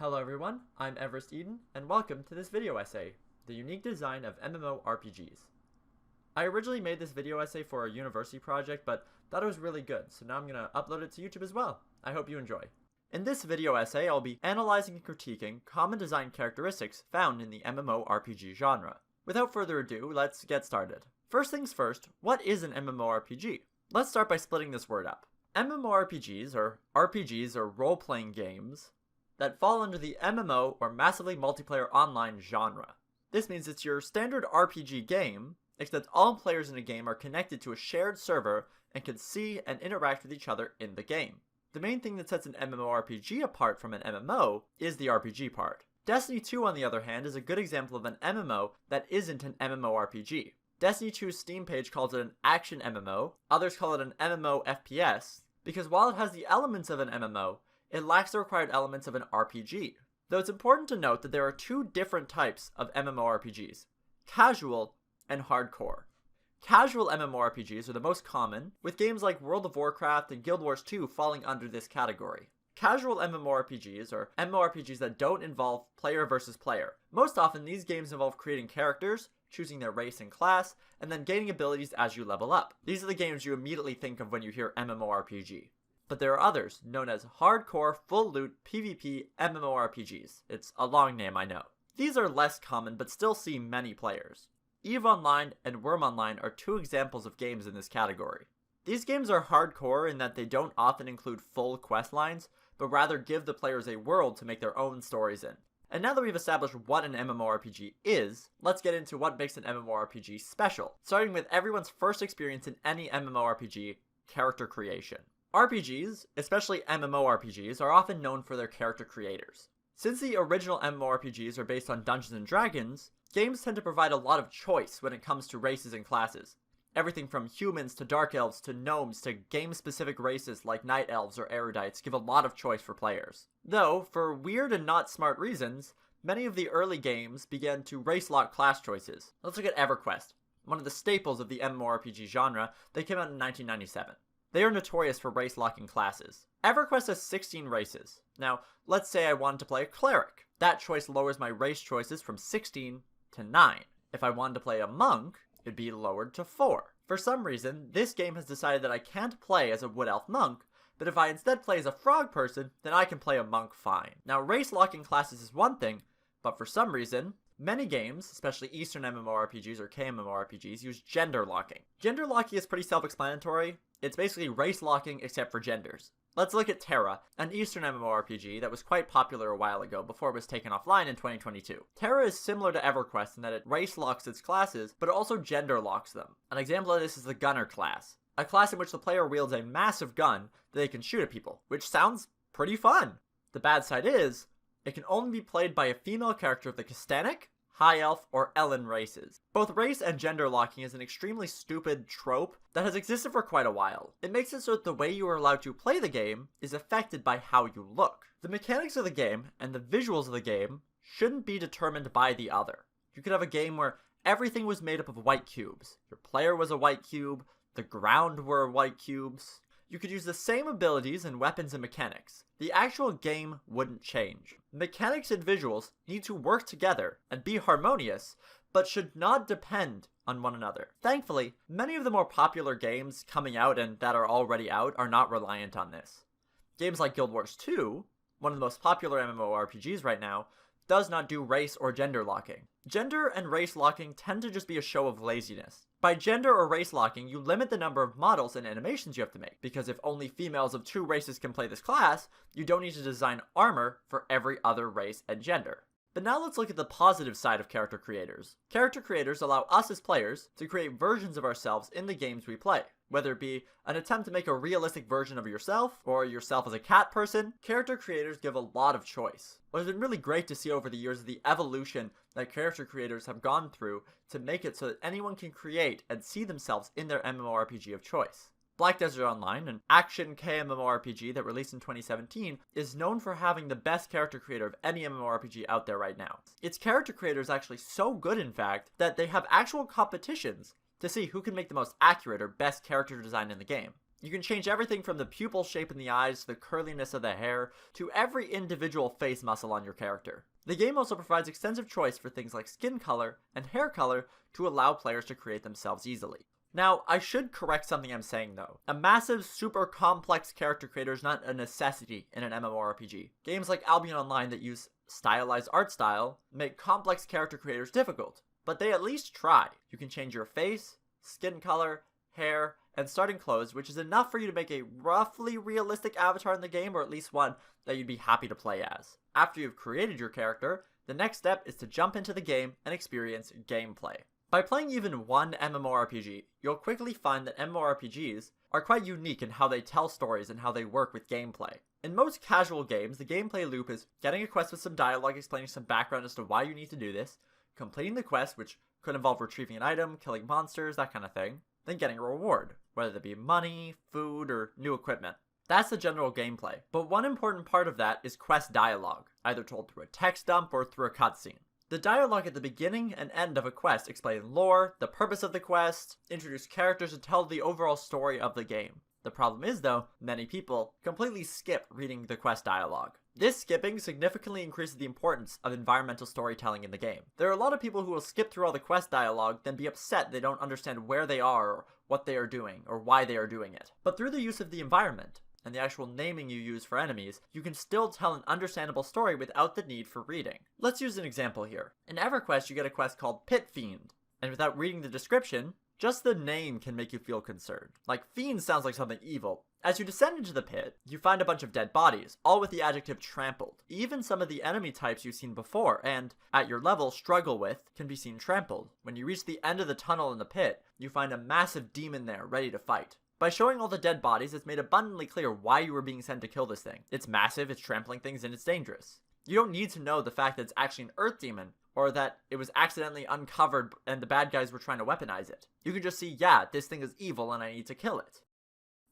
Hello everyone, I'm Everest Eden, and welcome to this video essay, The Unique Design of MMORPGs. I originally made this video essay for a university project, but thought it was really good, so now I'm going to upload it to YouTube as well. I hope you enjoy. In this video essay, I'll be analyzing and critiquing common design characteristics found in the MMORPG genre. Without further ado, let's get started. First things first, what is an MMORPG? Let's start by splitting this word up. MMORPGs, or RPGs, or role-playing games, that fall under the MMO or massively multiplayer online genre. This means it's your standard RPG game, except all players in a game are connected to a shared server and can see and interact with each other in the game. The main thing that sets an MMORPG apart from an MMO is the RPG part. Destiny 2, on the other hand, is a good example of an MMO that isn't an MMORPG. Destiny 2's Steam page calls it an action MMO, others call it an MMO FPS, because while it has the elements of an MMO, it lacks the required elements of an RPG. Though it's important to note that there are two different types of MMORPGs, casual and hardcore. Casual MMORPGs are the most common, with games like World of Warcraft and Guild Wars 2 falling under this category. Casual MMORPGs are MMORPGs that don't involve player versus player. Most often, these games involve creating characters, choosing their race and class, and then gaining abilities as you level up. These are the games you immediately think of when you hear MMORPG. But there are others, known as hardcore, full-loot, PvP MMORPGs. It's a long name, I know. These are less common, but still see many players. EVE Online and Worm Online are two examples of games in this category. These games are hardcore in that they don't often include full quest lines, but rather give the players a world to make their own stories in. And now that we've established what an MMORPG is, let's get into what makes an MMORPG special, starting with everyone's first experience in any MMORPG, character creation. RPGs, especially MMORPGs, are often known for their character creators. Since the original MMORPGs are based on Dungeons & Dragons, games tend to provide a lot of choice when it comes to races and classes. Everything from humans to dark elves to gnomes to game-specific races like night elves or erudites give a lot of choice for players. Though, for weird and not smart reasons, many of the early games began to race-lock class choices. Let's look at EverQuest, one of the staples of the MMORPG genre. They came out in 1997. They are notorious for race-locking classes. EverQuest has 16 races. Now, let's say I wanted to play a cleric. That choice lowers my race choices from 16 to 9. If I wanted to play a monk, it'd be lowered to 4. For some reason, this game has decided that I can't play as a wood elf monk, but if I instead play as a frog person, then I can play a monk fine. Now, race-locking classes is one thing, but for some reason, many games, especially Eastern MMORPGs or KMMORPGs, use gender locking. Gender locking is pretty self-explanatory. It's basically race locking except for genders. Let's look at Terra, an Eastern MMORPG that was quite popular a while ago before it was taken offline in 2022. Terra is similar to EverQuest in that it race locks its classes, but it also gender locks them. An example of this is the Gunner class, a class in which the player wields a massive gun that they can shoot at people, which sounds pretty fun. The bad side is, it can only be played by a female character of the Castanic, High Elf, or Ellen races. Both race and gender locking is an extremely stupid trope that has existed for quite a while. It makes it so that the way you are allowed to play the game is affected by how you look. The mechanics of the game and the visuals of the game shouldn't be determined by the other. You could have a game where everything was made up of white cubes. Your player was a white cube, the ground were white cubes. You could use the same abilities and weapons and mechanics. The actual game wouldn't change. Mechanics and visuals need to work together and be harmonious, but should not depend on one another. Thankfully, many of the more popular games coming out and that are already out are not reliant on this. Games like Guild Wars 2, one of the most popular MMORPGs right now, does not do race or gender locking. Gender and race locking tend to just be a show of laziness. By gender or race locking, you limit the number of models and animations you have to make, because if only females of two races can play this class, you don't need to design armor for every other race and gender. But now let's look at the positive side of character creators. Character creators allow us as players to create versions of ourselves in the games we play. Whether it be an attempt to make a realistic version of yourself, or yourself as a cat person, character creators give a lot of choice. What has been really great to see over the years is the evolution that character creators have gone through to make it so that anyone can create and see themselves in their MMORPG of choice. Black Desert Online, an action KMMORPG that released in 2017, is known for having the best character creator of any MMORPG out there right now. Its character creator is actually so good, in fact, that they have actual competitions to see who can make the most accurate or best character design in the game. You can change everything from the pupil shape in the eyes to the curliness of the hair to every individual face muscle on your character. The game also provides extensive choice for things like skin color and hair color to allow players to create themselves easily. Now, I should correct something I'm saying though. A massive, super complex character creator is not a necessity in an MMORPG. Games like Albion Online that use stylized art style make complex character creators difficult, but they at least try. You can change your face, skin color, hair, and starting clothes, which is enough for you to make a roughly realistic avatar in the game, or at least one that you'd be happy to play as. After you've created your character, the next step is to jump into the game and experience gameplay. By playing even one MMORPG, you'll quickly find that MMORPGs are quite unique in how they tell stories and how they work with gameplay. In most casual games, the gameplay loop is getting a quest with some dialogue explaining some background as to why you need to do this, completing the quest, which could involve retrieving an item, killing monsters, that kind of thing, then getting a reward, whether that be money, food, or new equipment. That's the general gameplay, but one important part of that is quest dialogue, either told through a text dump or through a cutscene. The dialogue at the beginning and end of a quest explain lore, the purpose of the quest, introduce characters, and tell the overall story of the game. The problem is, though, many people completely skip reading the quest dialogue. This skipping significantly increases the importance of environmental storytelling in the game. There are a lot of people who will skip through all the quest dialogue, then be upset they don't understand where they are, or what they are doing, or why they are doing it. But through the use of the environment, and the actual naming you use for enemies, you can still tell an understandable story without the need for reading. Let's use an example here. In EverQuest, you get a quest called Pit Fiend, and without reading the description, just the name can make you feel concerned. Like, fiend sounds like something evil. As you descend into the pit, you find a bunch of dead bodies, all with the adjective trampled. Even some of the enemy types you've seen before, and, at your level, struggle with, can be seen trampled. When you reach the end of the tunnel in the pit, you find a massive demon there, ready to fight. By showing all the dead bodies, it's made abundantly clear why you were being sent to kill this thing. It's massive, it's trampling things, and it's dangerous. You don't need to know the fact that it's actually an earth demon, or that it was accidentally uncovered and the bad guys were trying to weaponize it. You can just see, yeah, this thing is evil and I need to kill it.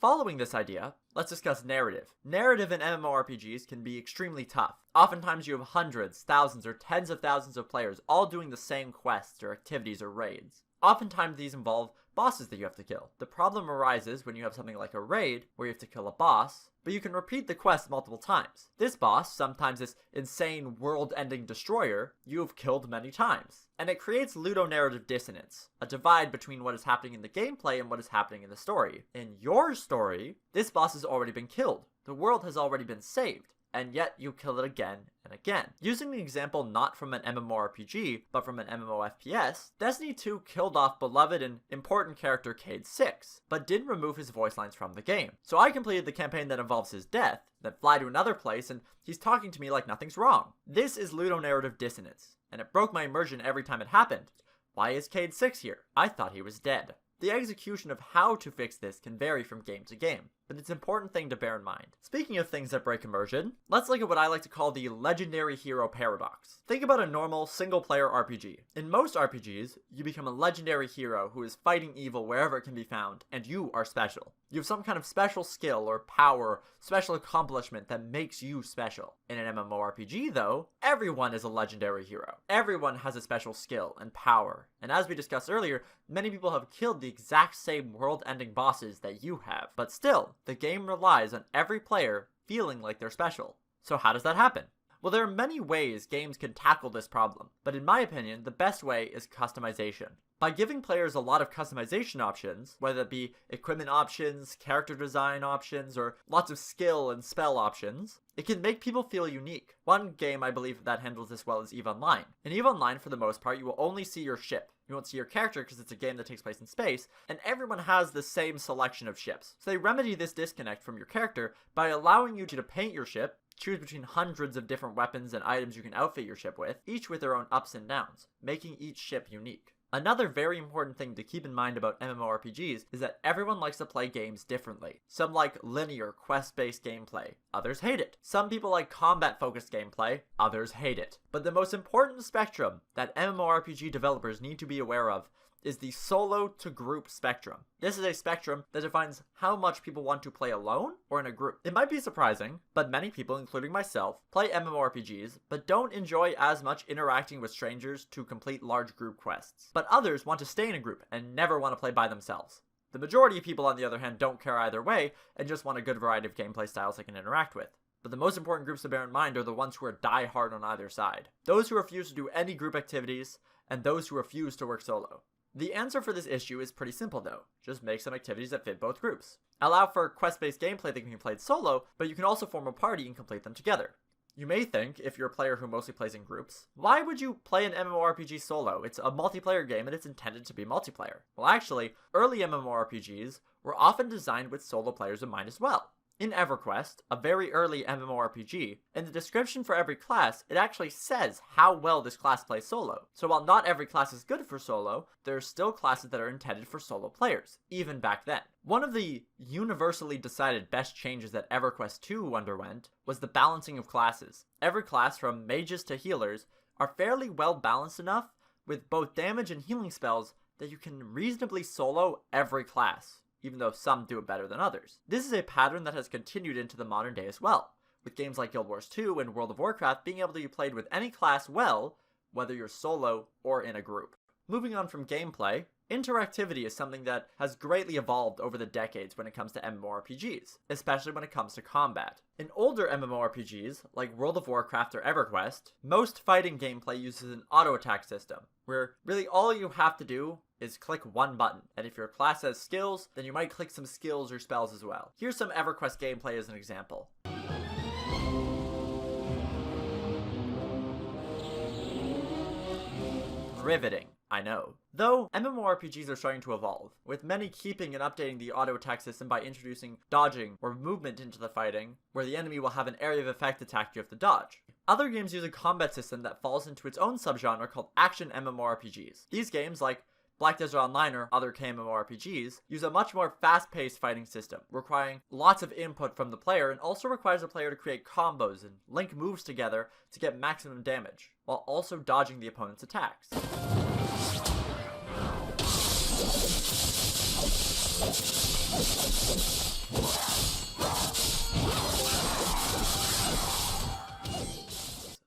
Following this idea, let's discuss narrative. Narrative in MMORPGs can be extremely tough. Oftentimes you have hundreds, thousands, or tens of thousands of players all doing the same quests or activities or raids. Oftentimes these involve bosses that you have to kill. The problem arises when you have something like a raid, where you have to kill a boss, but you can repeat the quest multiple times. This boss, sometimes this insane world-ending destroyer, you have killed many times. And it creates ludonarrative dissonance, a divide between what is happening in the gameplay and what is happening in the story. In your story, this boss has already been killed. The world has already been saved. And yet you kill it again and again. Using the example not from an MMORPG, but from an MMOFPS, Destiny 2 killed off beloved and important character Cade 6, but didn't remove his voice lines from the game. So I completed the campaign that involves his death, then fly to another place, and he's talking to me like nothing's wrong. This is ludonarrative dissonance, and it broke my immersion every time it happened. Why is Cade 6 here? I thought he was dead. The execution of how to fix this can vary from game to game, but it's an important thing to bear in mind. Speaking of things that break immersion, let's look at what I like to call the legendary hero paradox. Think about a normal single-player RPG. In most RPGs, you become a legendary hero who is fighting evil wherever it can be found, and you are special. You have some kind of special skill or power, or special accomplishment that makes you special. In an MMORPG, though, everyone is a legendary hero. Everyone has a special skill and power, and as we discussed earlier, many people have killed the exact same world-ending bosses that you have, but still, the game relies on every player feeling like they're special. So how does that happen? Well, there are many ways games can tackle this problem, but in my opinion, the best way is customization. By giving players a lot of customization options, whether it be equipment options, character design options, or lots of skill and spell options, it can make people feel unique. One game I believe that handles this well is EVE Online. In EVE Online, for the most part, you will only see your ship. You won't see your character because it's a game that takes place in space, and everyone has the same selection of ships. So they remedy this disconnect from your character by allowing you to paint your ship, choose between hundreds of different weapons and items you can outfit your ship with, each with their own ups and downs, making each ship unique. Another very important thing to keep in mind about MMORPGs is that everyone likes to play games differently. Some like linear, quest-based gameplay. Others hate it. Some people like combat-focused gameplay. Others hate it. But the most important spectrum that MMORPG developers need to be aware of is the solo to group spectrum. This is a spectrum that defines how much people want to play alone or in a group. It might be surprising, but many people, including myself, play MMORPGs, but don't enjoy as much interacting with strangers to complete large group quests. But others want to stay in a group and never want to play by themselves. The majority of people, on the other hand, don't care either way and just want a good variety of gameplay styles they can interact with. But the most important groups to bear in mind are the ones who are die-hard on either side. Those who refuse to do any group activities, and those who refuse to work solo. The answer for this issue is pretty simple though. Just make some activities that fit both groups. Allow for quest-based gameplay that can be played solo, but you can also form a party and complete them together. You may think, if you're a player who mostly plays in groups, why would you play an MMORPG solo? It's a multiplayer game and it's intended to be multiplayer. Well actually, early MMORPGs were often designed with solo players in mind as well. In EverQuest, a very early MMORPG, in the description for every class, it actually says how well this class plays solo. So while not every class is good for solo, there are still classes that are intended for solo players, even back then. One of the universally decided best changes that EverQuest 2 underwent was the balancing of classes. Every class, from mages to healers, are fairly well balanced enough with both damage and healing spells that you can reasonably solo every class, even though some do it better than others. This is a pattern that has continued into the modern day as well, with games like Guild Wars 2 and World of Warcraft being able to be played with any class well, whether you're solo or in a group. Moving on from gameplay, interactivity is something that has greatly evolved over the decades when it comes to MMORPGs, especially when it comes to combat. In older MMORPGs, like World of Warcraft or EverQuest, most fighting gameplay uses an auto-attack system, where really all you have to do is click one button, and if your class has skills, then you might click some skills or spells as well. Here's some EverQuest gameplay as an example. Riveting, I know. Though, MMORPGs are starting to evolve, with many keeping and updating the auto-attack system by introducing dodging or movement into the fighting, where the enemy will have an area of effect attack you have to dodge. Other games use a combat system that falls into its own subgenre called action MMORPGs. These games, like Black Desert Online or other KMMORPGs, use a much more fast-paced fighting system, requiring lots of input from the player and also requires the player to create combos and link moves together to get maximum damage, while also dodging the opponent's attacks.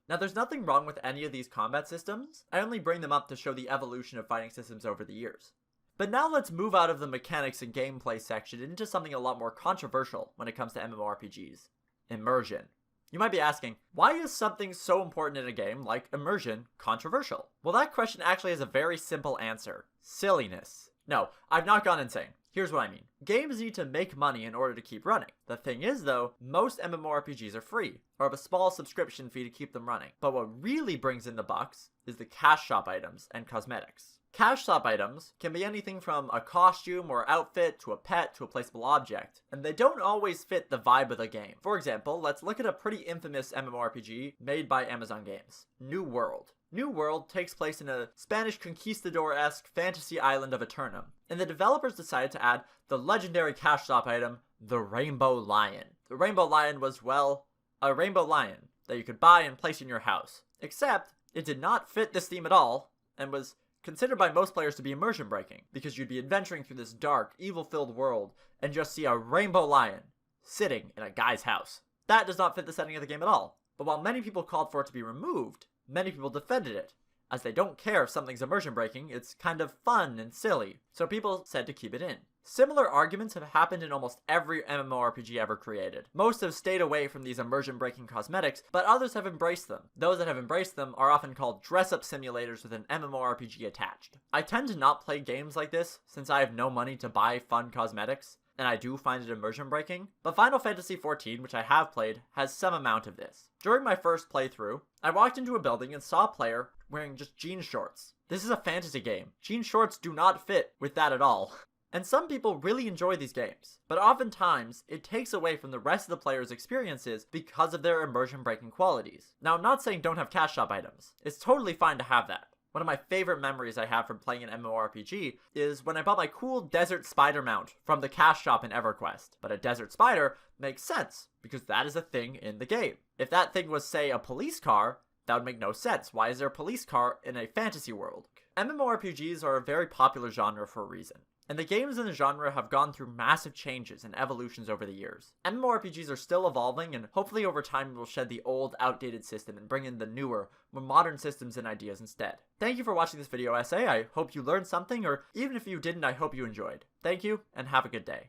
Now there's nothing wrong with any of these combat systems, I only bring them up to show the evolution of fighting systems over the years. But now let's move out of the mechanics and gameplay section into something a lot more controversial when it comes to MMORPGs. Immersion. You might be asking, why is something so important in a game like immersion controversial? Well, that question actually has a very simple answer. Silliness. No, I've not gone insane. Here's what I mean. Games need to make money in order to keep running. The thing is though, most MMORPGs are free, or have a small subscription fee to keep them running. But what really brings in the bucks is the cash shop items and cosmetics. Cash shop items can be anything from a costume or outfit to a pet to a placeable object, and they don't always fit the vibe of the game. For example, let's look at a pretty infamous MMORPG made by Amazon Games, New World. New World takes place in a Spanish conquistador-esque fantasy island of Eternum, and the developers decided to add the legendary cash shop item, the Rainbow Lion. The Rainbow Lion was, well, a rainbow lion that you could buy and place in your house. Except, it did not fit this theme at all, and was considered by most players to be immersion breaking, because you'd be adventuring through this dark, evil-filled world, and just see a rainbow lion sitting in a guy's house. That does not fit the setting of the game at all. But while many people called for it to be removed, many people defended it, as they don't care if something's immersion breaking, it's kind of fun and silly, so people said to keep it in. Similar arguments have happened in almost every MMORPG ever created. Most have stayed away from these immersion-breaking cosmetics, but others have embraced them. Those that have embraced them are often called dress-up simulators with an MMORPG attached. I tend to not play games like this, since I have no money to buy fun cosmetics, and I do find it immersion-breaking, but Final Fantasy XIV, which I have played, has some amount of this. During my first playthrough, I walked into a building and saw a player wearing just jean shorts. This is a fantasy game. Jean shorts do not fit with that at all. And some people really enjoy these games, but oftentimes it takes away from the rest of the player's experiences because of their immersion-breaking qualities. Now, I'm not saying don't have cash shop items. It's totally fine to have that. One of my favorite memories I have from playing an MMORPG is when I bought my cool desert spider mount from the cash shop in EverQuest. But a desert spider makes sense, because that is a thing in the game. If that thing was, say, a police car, that would make no sense. Why is there a police car in a fantasy world? MMORPGs are a very popular genre for a reason. And the games in the genre have gone through massive changes and evolutions over the years. MMORPGs are still evolving, and hopefully over time will shed the old, outdated system and bring in the newer, more modern systems and ideas instead. Thank you for watching this video essay. I hope you learned something, or even if you didn't, I hope you enjoyed. Thank you, and have a good day.